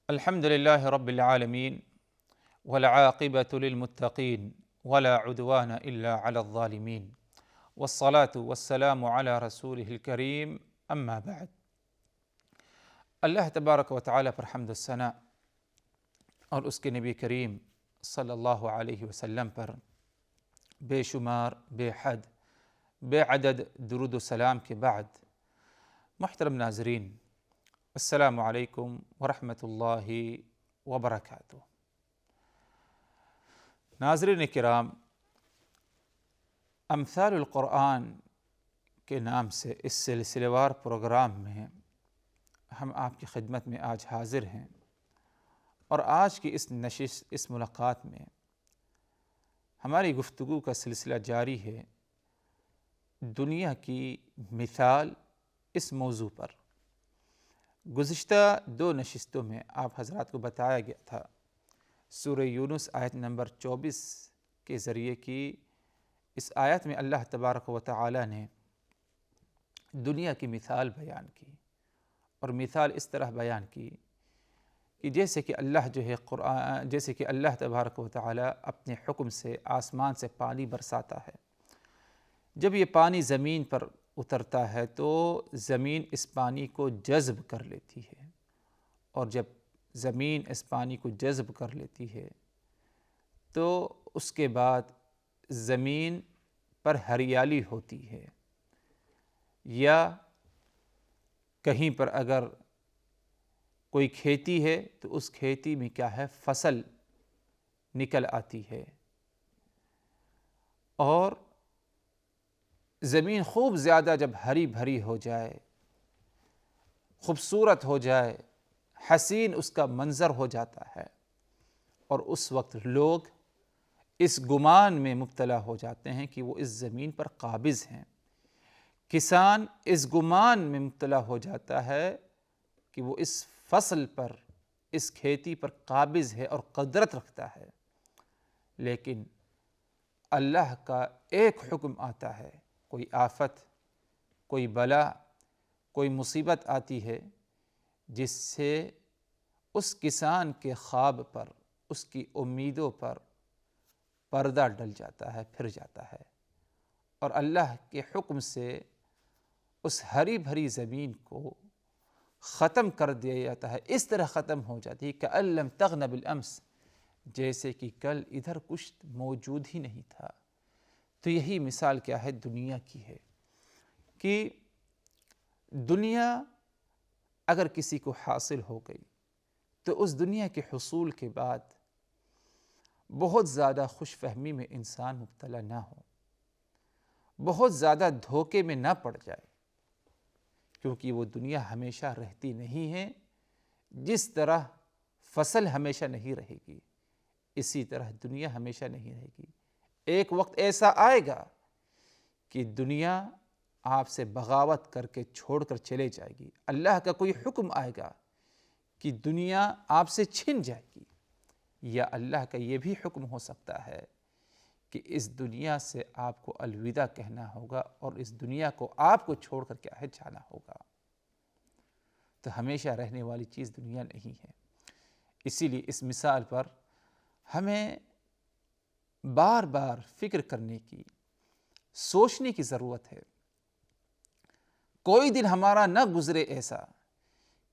الحمد لله رب العالمين والعاقبة للمتقين ولا عدوان إلا على الظالمين والصلاة والسلام على رسوله الكريم اما بعد۔ اللہ تبارک و تعالیٰ پر حمد و ثنا اور اس کے نبی کریم صلی اللہ علیہ وسلم پر بے شمار بے حد بے عدد درود و سلام کے بعد، محترم ناظرین، السلام علیکم ورحمۃ اللہ وبرکاتہ۔ ناظرین کرام، امثال القرآن کے نام سے اس سلسلہ وار پروگرام میں ہم آپ کی خدمت میں آج حاضر ہیں، اور آج کی اس نشست، اس ملاقات میں ہماری گفتگو کا سلسلہ جاری ہے دنیا کی مثال اس موضوع پر۔ گزشتہ دو نشستوں میں آپ حضرات کو بتایا گیا تھا سورہ یونس آیت نمبر 24 کے ذریعے کی اس آیت میں اللہ تبارک و تعالی نے دنیا کی مثال بیان کی، اور مثال اس طرح بیان کی کہ جیسے کہ اللہ تبارک و تعالی اپنے حکم سے آسمان سے پانی برساتا ہے۔ جب یہ پانی زمین پر اترتا ہے تو زمین اس پانی کو جذب کر لیتی ہے، اور جب زمین اس پانی کو جذب کر لیتی ہے تو اس کے بعد زمین پر ہریالی ہوتی ہے، یا کہیں پر اگر کوئی کھیتی ہے تو اس کھیتی میں کیا ہے، فصل نکل آتی ہے، اور زمین خوب زیادہ جب ہری بھری ہو جائے، خوبصورت ہو جائے، حسین اس کا منظر ہو جاتا ہے، اور اس وقت لوگ اس گمان میں مبتلا ہو جاتے ہیں کہ وہ اس زمین پر قابض ہیں۔ کسان اس گمان میں مبتلا ہو جاتا ہے کہ وہ اس فصل پر، اس کھیتی پر قابض ہے اور قدرت رکھتا ہے، لیکن اللہ کا ایک حکم آتا ہے، کوئی آفت، کوئی بلا، کوئی مصیبت آتی ہے جس سے اس کسان کے خواب پر، اس کی امیدوں پر پردہ ڈل جاتا ہے، پھر جاتا ہے، اور اللہ کے حکم سے اس ہری بھری زمین کو ختم کر دیا جاتا ہے۔ اس طرح ختم ہو جاتی ہے کأن لم تغن بالامس، جیسے کہ کل ادھر کچھ موجود ہی نہیں تھا۔ تو یہی مثال کیا ہے، دنیا کی ہے کہ دنیا اگر کسی کو حاصل ہو گئی تو اس دنیا کے حصول کے بعد بہت زیادہ خوش فہمی میں انسان مبتلا نہ ہو، بہت زیادہ دھوکے میں نہ پڑ جائے، کیونکہ وہ دنیا ہمیشہ رہتی نہیں ہے۔ جس طرح فصل ہمیشہ نہیں رہے گی، اسی طرح دنیا ہمیشہ نہیں رہے گی۔ ایک وقت ایسا آئے گا کہ دنیا آپ سے بغاوت کر کے چھوڑ کر چلے جائے گی۔ اللہ کا کوئی حکم آئے گا کہ دنیا آپ سے چھن جائے گی، یا اللہ کا یہ بھی حکم ہو سکتا ہے کہ اس دنیا سے آپ کو الوداع کہنا ہوگا، اور اس دنیا کو آپ کو چھوڑ کر کیا ہے، جانا ہوگا۔ تو ہمیشہ رہنے والی چیز دنیا نہیں ہے۔ اسی لیے اس مثال پر ہمیں بار بار فکر کرنے کی، سوچنے کی ضرورت ہے۔ کوئی دن ہمارا نہ گزرے ایسا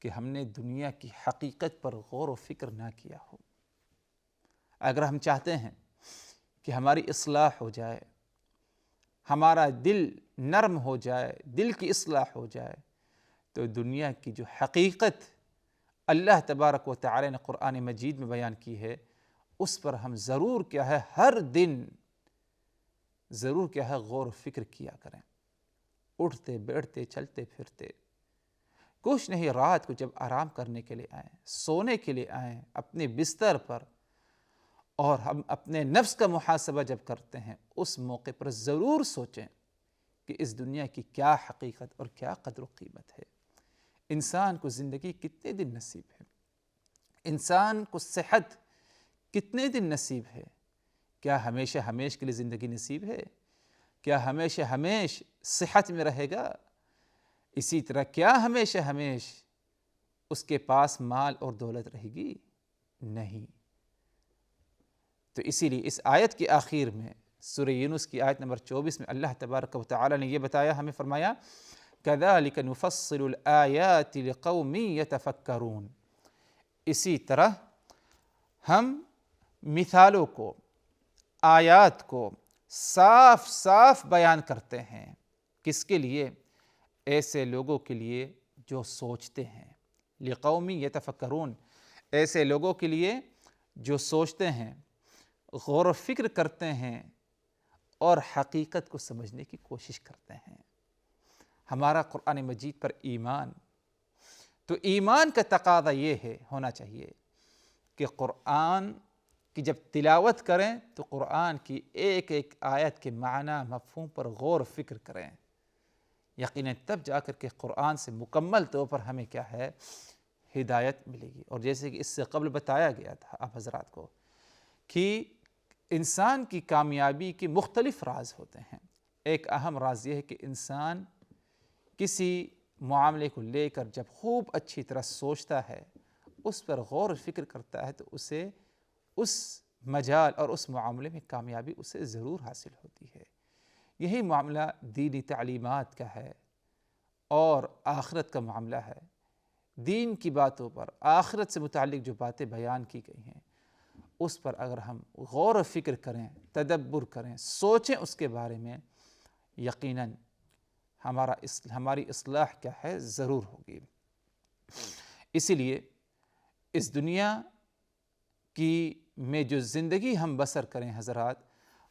کہ ہم نے دنیا کی حقیقت پر غور و فکر نہ کیا ہو۔ اگر ہم چاہتے ہیں کہ ہماری اصلاح ہو جائے، ہمارا دل نرم ہو جائے، دل کی اصلاح ہو جائے، تو دنیا کی جو حقیقت اللہ تبارک و تعالی نے قرآن مجید میں بیان کی ہے، اس پر ہم ضرور کیا ہے، ہر دن ضرور کیا ہے، غور و فکر کیا کریں۔ اٹھتے بیٹھتے چلتے پھرتے کچھ نہیں، رات کو جب آرام کرنے کے لیے آئیں، سونے کے لیے آئیں اپنے بستر پر، اور ہم اپنے نفس کا محاسبہ جب کرتے ہیں، اس موقع پر ضرور سوچیں کہ اس دنیا کی کیا حقیقت اور کیا قدر و قیمت ہے۔ انسان کو زندگی کتنے دن نصیب ہے؟ انسان کو صحت کتنے دن نصیب ہے؟ کیا ہمیشہ ہمیش کے لیے زندگی نصیب ہے؟ کیا ہمیشہ ہمیش صحت میں رہے گا؟ اسی طرح کیا ہمیشہ ہمیش اس کے پاس مال اور دولت رہے گی؟ نہیں۔ تو اسی لیے اس آیت کے آخر میں سورہ یونس کی آیت نمبر 24 میں اللہ تبارک و تعالی نے یہ بتایا، ہمیں فرمایا كَذَلِكَ نُفَصِّلُ الْآيَاتِ لِقَوْمٍ يَتَفَكَّرُونَ، اسی طرح ہم مثالوں کو، آیات کو صاف صاف بیان کرتے ہیں۔ کس کے لیے؟ ایسے لوگوں کے لیے جو سوچتے ہیں۔ لِقَوْمٍ يَتَفَكَّرُونَ، ایسے لوگوں کے لیے جو سوچتے ہیں، غور و فکر کرتے ہیں اور حقیقت کو سمجھنے کی کوشش کرتے ہیں۔ ہمارا قرآن مجید پر ایمان، تو ایمان کا تقاضا یہ ہے، ہونا چاہیے کہ قرآن کی جب تلاوت کریں تو قرآن کی ایک ایک آیت کے معنی مفہوم پر غور و فکر کریں۔ یقیناً تب جا کر کے قرآن سے مکمل طور پر ہمیں کیا ہے، ہدایت ملے گی۔ اور جیسے کہ اس سے قبل بتایا گیا تھا آپ حضرات کو کہ انسان کی کامیابی کے مختلف راز ہوتے ہیں۔ ایک اہم راز یہ ہے کہ انسان کسی معاملے کو لے کر جب خوب اچھی طرح سوچتا ہے، اس پر غور و فکر کرتا ہے، تو اسے اس مجال اور اس معاملے میں کامیابی اسے ضرور حاصل ہوتی ہے۔ یہی معاملہ دینی تعلیمات کا ہے اور آخرت کا معاملہ ہے۔ دین کی باتوں پر، آخرت سے متعلق جو باتیں بیان کی گئی ہیں، اس پر اگر ہم غور و فکر کریں، تدبر کریں، سوچیں اس کے بارے میں، یقیناً ہماری اصلاح کیا ہے، ضرور ہوگی۔ اسی لیے اس دنیا کی میں جو زندگی ہم بسر کریں حضرات،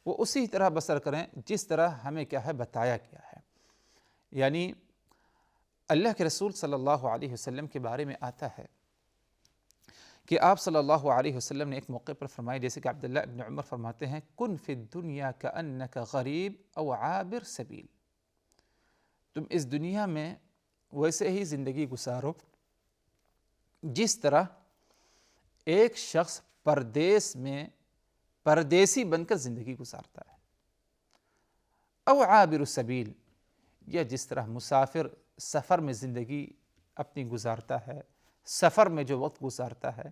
وہ اسی طرح بسر کریں جس طرح ہمیں کیا ہے بتایا گیا ہے۔ یعنی اللہ کے رسول صلی اللہ علیہ وسلم کے بارے میں آتا ہے کہ آپ صلی اللہ علیہ وسلم نے ایک موقع پر فرمایا، جیسے کہ عبداللہ ابن عمر فرماتے ہیں، کن فی الدنیا کأنک غریب او عابر سبیل، تم اس دنیا میں ویسے ہی زندگی گزارو جس طرح ایک شخص پردیس میں پردیسی بن کر زندگی گزارتا ہے، او عابر سبیل، یا جس طرح مسافر سفر میں زندگی اپنی گزارتا ہے، سفر میں جو وقت گزارتا ہے،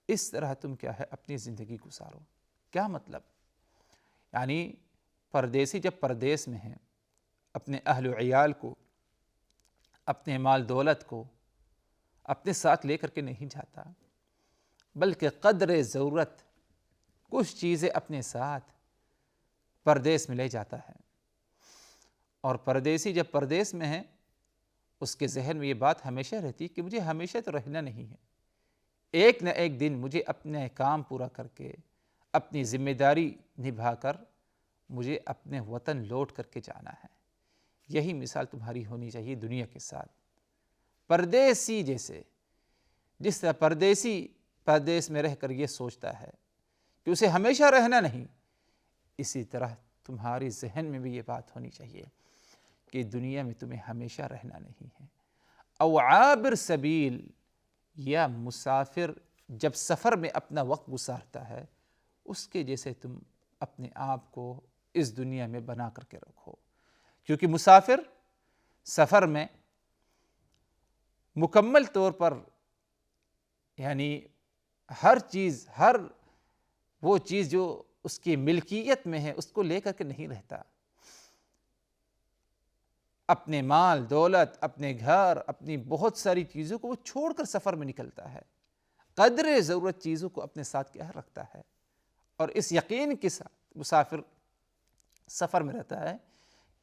اس طرح تم کیا ہے اپنی زندگی گزارو۔ کیا مطلب؟ یعنی پردیسی جب پردیس میں ہیں، اپنے اہل و عیال کو، اپنے مال دولت کو اپنے ساتھ لے کر کے نہیں جاتا، بلکہ قدر ضرورت کچھ چیزیں اپنے ساتھ پردیس میں لے جاتا ہے۔ اور پردیسی جب پردیس میں ہے، اس کے ذہن میں یہ بات ہمیشہ رہتی کہ مجھے ہمیشہ تو رہنا نہیں ہے، ایک نہ ایک دن مجھے اپنے کام پورا کر کے، اپنی ذمہ داری نبھا کر مجھے اپنے وطن لوٹ کر کے جانا ہے۔ یہی مثال تمہاری ہونی چاہیے دنیا کے ساتھ، پردیسی جیسے، جس طرح پردیسی پردیس میں رہ کر یہ سوچتا ہے کہ اسے ہمیشہ رہنا نہیں، اسی طرح تمہاری ذہن میں بھی یہ بات ہونی چاہیے کہ دنیا میں تمہیں ہمیشہ رہنا نہیں ہے۔ او عابر سبیل، یا مسافر جب سفر میں اپنا وقت گزارتا ہے، اس کے جیسے تم اپنے آپ کو اس دنیا میں بنا کر کے رکھو، کیونکہ مسافر سفر میں مکمل طور پر یعنی ہر چیز، ہر وہ چیز جو اس کی ملکیت میں ہے اس کو لے کر کے نہیں رہتا، اپنے مال دولت، اپنے گھر، اپنی بہت ساری چیزوں کو وہ چھوڑ کر سفر میں نکلتا ہے، قدر ضرورت چیزوں کو اپنے ساتھ کیا رکھتا ہے، اور اس یقین کے ساتھ مسافر سفر میں رہتا ہے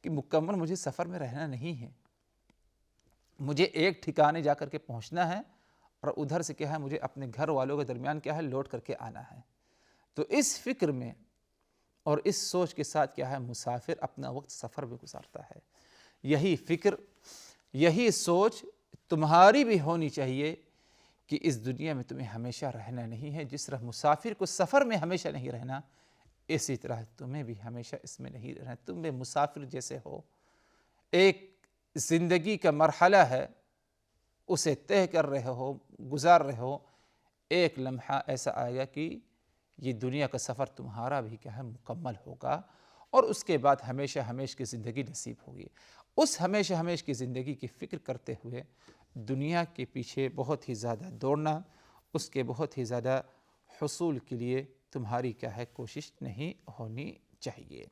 کہ مکمل مجھے سفر میں رہنا نہیں ہے، مجھے ایک ٹھکانے جا کر کے پہنچنا ہے، اور ادھر سے کیا ہے مجھے اپنے گھر والوں کے درمیان کیا ہے لوٹ کر کے آنا ہے۔ تو اس فکر میں اور اس سوچ کے ساتھ کیا ہے مسافر اپنا وقت سفر میں گزارتا ہے۔ یہی فکر، یہی سوچ تمہاری بھی ہونی چاہیے کہ اس دنیا میں تمہیں ہمیشہ رہنا نہیں ہے، جس طرح مسافر کو سفر میں ہمیشہ نہیں رہنا، اسی طرح تمہیں بھی ہمیشہ اس میں نہیں رہنا، تم بھی مسافر جیسے ہو، ایک زندگی کا مرحلہ ہے، اسے طے کر رہے ہو، گزار رہے ہو، ایک لمحہ ایسا آئے گا کہ یہ دنیا کا سفر تمہارا بھی کیا ہے مکمل ہوگا، اور اس کے بعد ہمیشہ ہمیش کی زندگی نصیب ہوگی۔ اس ہمیشہ ہمیش کی زندگی کی فکر کرتے ہوئے دنیا کے پیچھے بہت ہی زیادہ دوڑنا، اس کے بہت ہی زیادہ حصول کے لیے تمہاری کیا ہے کوشش نہیں ہونی چاہیے۔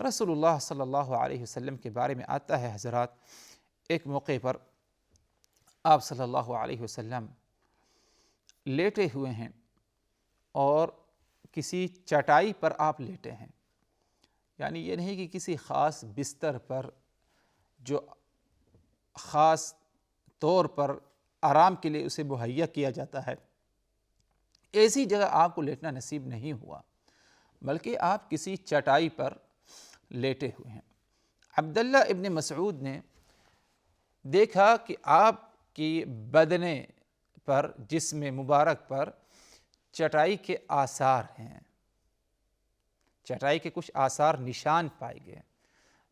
رسول اللہ صلی اللہ علیہ وسلم کے بارے میں آتا ہے حضرات، ایک موقع پر آپ صلی اللہ علیہ وسلم لیٹے ہوئے ہیں اور کسی چٹائی پر آپ لیٹے ہیں، یعنی یہ نہیں کہ کسی خاص بستر پر جو خاص طور پر آرام کے لیے اسے مہیا کیا جاتا ہے، ایسی جگہ آپ کو لیٹنا نصیب نہیں ہوا، بلکہ آپ کسی چٹائی پر لیٹے ہوئے ہیں۔ عبداللہ ابن مسعود نے دیکھا کہ آپ کی بدنے پر، جسم مبارک پر چٹائی کے آثار ہیں، چٹائی کے کچھ آثار نشان پائے گئے۔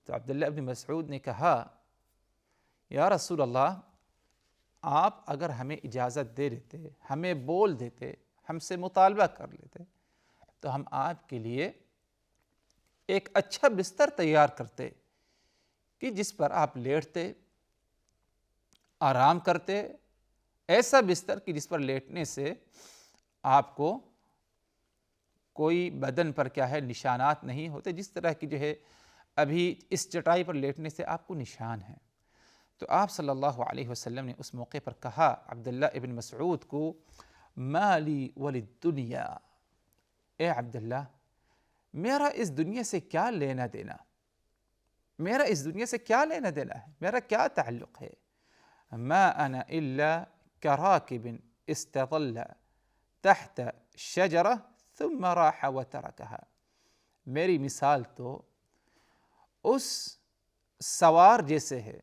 تو عبداللہ ابن مسعود نے کہا، یا رسول اللہ، آپ اگر ہمیں اجازت دے دیتے، ہمیں بول دیتے، ہم سے مطالبہ کر لیتے تو ہم آپ کے لیے ایک اچھا بستر تیار کرتے کہ جس پر آپ لیٹتے، آرام کرتے، ایسا بستر کہ جس پر لیٹنے سے آپ کو کوئی بدن پر کیا ہے نشانات نہیں ہوتے، جس طرح کی جو ہے ابھی اس چٹائی پر لیٹنے سے آپ کو نشان ہیں۔ تو آپ صلی اللہ علیہ وسلم نے اس موقع پر کہا عبداللہ ابن مسعود کو، ما لی وللدنیا، اے عبداللہ، میرا اس دنیا سے کیا لینا دینا، میرا اس دنیا سے کیا لینا دینا ہے، میرا کیا تعلق ہے؟ ما انا الا کراکب استظل تحت شجرہ ثم راح وترکها، میری مثال تو اس سوار جیسے ہے،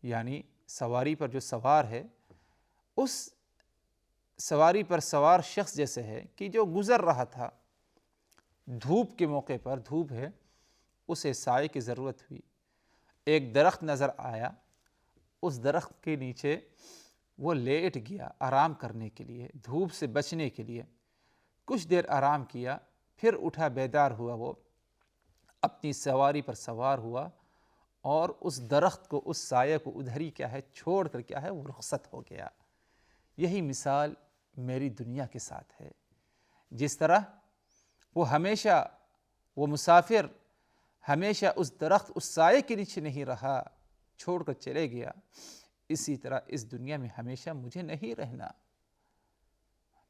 یعنی سواری پر جو سوار ہے اس سواری پر سوار شخص جیسے ہے کہ جو گزر رہا تھا، دھوپ کے موقع پر، دھوپ ہے، اسے سائے کی ضرورت ہوئی، ایک درخت نظر آیا، اس درخت کے نیچے وہ لیٹ گیا آرام کرنے کے لیے، دھوپ سے بچنے کے لیے، کچھ دیر آرام کیا، پھر اٹھا، بیدار ہوا، وہ اپنی سواری پر سوار ہوا اور اس درخت کو، اس سایہ کو ادھر ہی کیا ہے چھوڑ کر کیا ہے وہ رخصت ہو گیا۔ یہی مثال میری دنیا کے ساتھ ہے، جس طرح وہ ہمیشہ، وہ مسافر ہمیشہ اس درخت، اس سائے کے نیچے نہیں رہا، چھوڑ کر چلے گیا، اسی طرح اس دنیا میں ہمیشہ مجھے نہیں رہنا،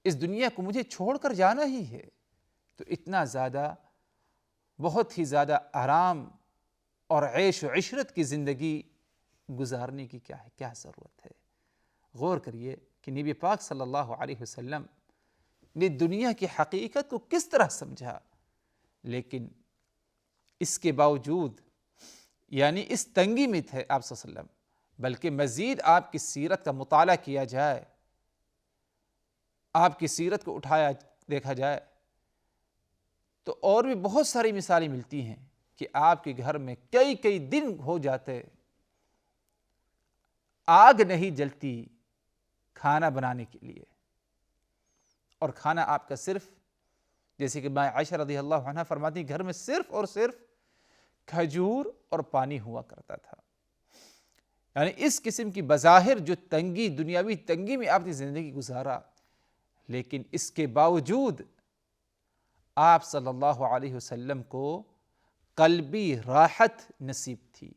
اس دنیا کو مجھے چھوڑ کر جانا ہی ہے۔ تو اتنا زیادہ، بہت ہی زیادہ آرام اور عیش و عشرت کی زندگی گزارنے کی کیا ہے، کیا ضرورت ہے؟ غور کریے کہ نبی پاک صلی اللہ علیہ وسلم نے دنیا کی حقیقت کو کس طرح سمجھا، لیکن اس کے باوجود، یعنی اس تنگی میں تھے آپ صلی اللہ علیہ وسلم، بلکہ مزید آپ کی سیرت کا مطالعہ کیا جائے، آپ کی سیرت کو اٹھایا دیکھا جائے تو اور بھی بہت ساری مثالیں ملتی ہیں کہ آپ کے گھر میں کئی کئی دن ہو جاتے، آگ نہیں جلتی کھانا بنانے کے لیے، اور کھانا آپ کا صرف، جیسے کہ ماں عائشہ رضی اللہ عنہ فرماتی، گھر میں صرف اور صرف کھجور اور پانی ہوا کرتا تھا۔ یعنی اس قسم کی بظاہر جو تنگی، دنیاوی تنگی میں آپ نے زندگی گزارا، لیکن اس کے باوجود آپ صلی اللہ علیہ وسلم کو قلبی راحت نصیب تھی۔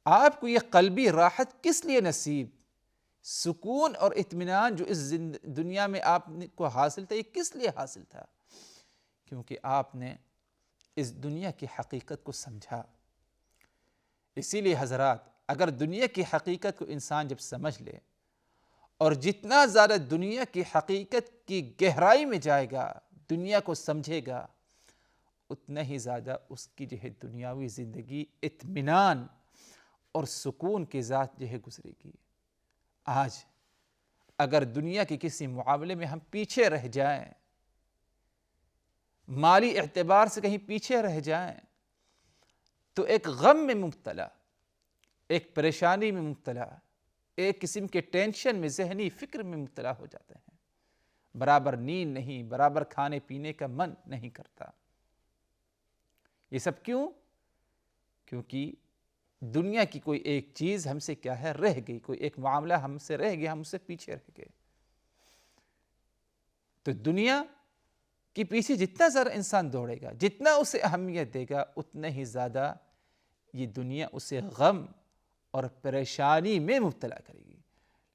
آپ کو یہ قلبی راحت کس لیے نصیب، سکون اور اطمینان جو اس دنیا میں آپ کو حاصل تھا، یہ کس لیے حاصل تھا؟ کیونکہ آپ نے اس دنیا کی حقیقت کو سمجھا۔ اسی لیے حضرات، اگر دنیا کی حقیقت کو انسان جب سمجھ لے اور جتنا زیادہ دنیا کی حقیقت کی گہرائی میں جائے گا، دنیا کو سمجھے گا، اتنا ہی زیادہ اس کی جو ہے دنیاوی زندگی اطمینان اور سکون کے ذات جو ہے گزرے گی۔ آج اگر دنیا کے کسی معاملے میں ہم پیچھے رہ جائیں، مالی اعتبار سے کہیں پیچھے رہ جائیں، تو ایک غم میں مبتلا، ایک پریشانی میں مبتلا، ایک قسم کے ٹینشن میں، ذہنی فکر میں مبتلا ہو جاتے ہیں، برابر نیند نہیں، برابر کھانے پینے کا من نہیں کرتا۔ یہ سب کیوں؟ کیونکہ دنیا کی کوئی ایک چیز ہم سے کیا ہے رہ گئی، کوئی ایک معاملہ ہم سے رہ گیا، ہم اس سے پیچھے رہ گئے۔ تو دنیا کے پیچھے جتنا زیادہ انسان دوڑے گا، جتنا اسے اہمیت دے گا، اتنا ہی زیادہ یہ دنیا اسے غم اور پریشانی میں مبتلا کرے گی۔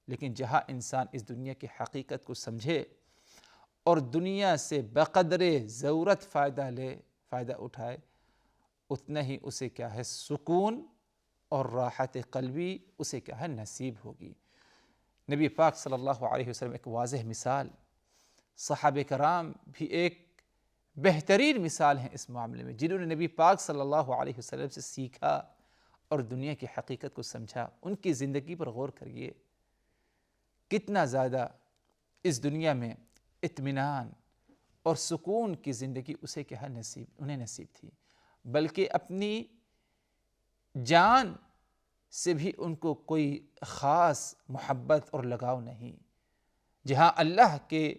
لیکن جہاں انسان اس دنیا کی حقیقت کو سمجھے اور دنیا سے بقدر ضرورت فائدہ اٹھائے، اتنا ہی اسے کیا ہے سکون اور راحت قلبی اسے کیا ہے نصیب ہوگی۔ نبی پاک صلی اللہ علیہ وسلم ایک واضح مثال، صحابہ کرام بھی ایک بہترین مثال ہیں اس معاملے میں، جنہوں نے نبی پاک صلی اللہ علیہ وسلم سے سیکھا اور دنیا کی حقیقت کو سمجھا۔ ان کی زندگی پر غور کریے، کتنا زیادہ اس دنیا میں اطمینان اور سکون کی زندگی اسے کیا ہے انہیں نصیب تھی، بلکہ اپنی جان سے بھی ان کو کوئی خاص محبت اور لگاؤ نہیں۔ جہاں اللہ کے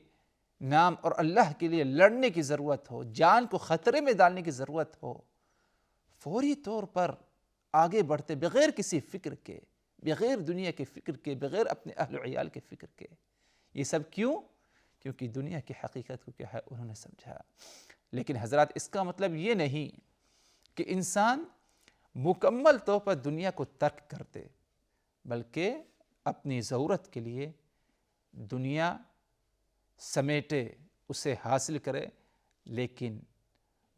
نام اور اللہ کے لیے لڑنے کی ضرورت ہو، جان کو خطرے میں ڈالنے کی ضرورت ہو، فوری طور پر آگے بڑھتے بغیر کسی فکر کے، بغیر دنیا کے فکر کے، بغیر اپنے اہل و عیال کے فکر کے۔ یہ سب کیوں؟ کیونکہ دنیا کی حقیقت کو کیا ہے انہوں نے سمجھا۔ لیکن حضرات، اس کا مطلب یہ نہیں کہ انسان مکمل طور پر دنیا کو ترک کر دے، بلکہ اپنی ضرورت کے لیے دنیا سمیٹے، اسے حاصل کرے، لیکن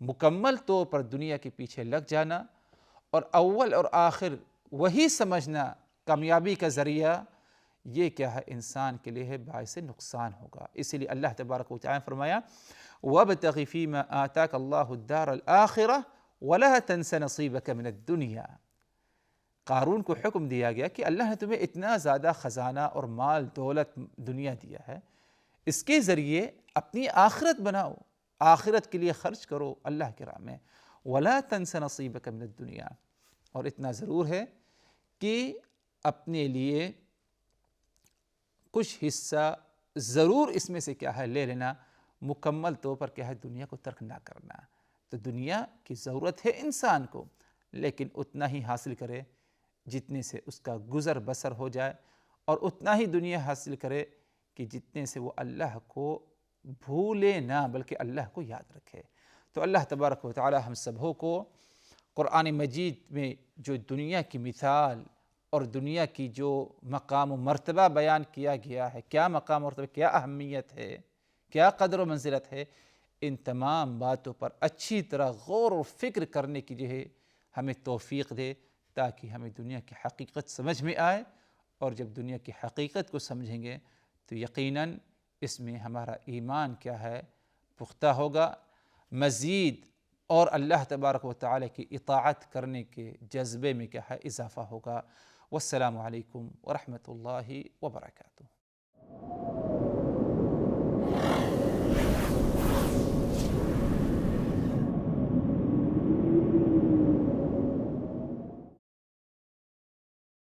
مکمل طور پر دنیا کے پیچھے لگ جانا اور اول اور آخر وہی سمجھنا کامیابی کا ذریعہ، یہ کیا ہے انسان کے لیے باعث نقصان ہوگا۔ اسی لیے اللہ تبارک و تعالیٰ نے فرمایا وَابْتَغِ فِي مَا آتَاكَ اللَّهُ الدَّارَ الْآخِرَةَ وَلَا تَنْسَ نَصِيبَكَ مِنَ الدُّنْيَا۔ قارون کو حکم دیا گیا کہ اللہ نے تمہیں اتنا زیادہ خزانہ اور مال دولت دنیا دیا ہے، اس کے ذریعے اپنی آخرت بناؤ، آخرت کے لیے خرچ کرو اللہ کی راہ میں۔ وَلَا تَنْسَ نَصِيبَكَ مِنَ الدُّنْيَا، اور اتنا ضرور ہے کہ اپنے لیے کچھ حصہ ضرور اس میں سے کیا ہے لے لینا، مکمل طور پر کیا ہے دنیا کو ترک نہ کرنا۔ تو دنیا کی ضرورت ہے انسان کو، لیکن اتنا ہی حاصل کرے جتنے سے اس کا گزر بسر ہو جائے، اور اتنا ہی دنیا حاصل کرے کہ جتنے سے وہ اللہ کو بھولے نہ بلکہ اللہ کو یاد رکھے۔ تو اللہ تبارک و تعالی ہم سبھوں کو قرآن مجید میں جو دنیا کی مثال اور دنیا کی جو مقام و مرتبہ بیان کیا گیا ہے، کیا مقام و مرتبہ، کیا اہمیت ہے، کیا قدر و منزلت ہے، ان تمام باتوں پر اچھی طرح غور و فکر کرنے کی جو ہے ہمیں توفیق دے، تاکہ ہمیں دنیا کی حقیقت سمجھ میں آئے، اور جب دنیا کی حقیقت کو سمجھیں گے تو یقیناً اس میں ہمارا ایمان کیا ہے پختہ ہوگا، مزید اور اللہ تبارک و تعالی کی اطاعت کرنے کے جذبے میں کیا ہے اضافہ ہوگا۔ والسلام علیکم ورحمۃ اللہ وبرکاتہ۔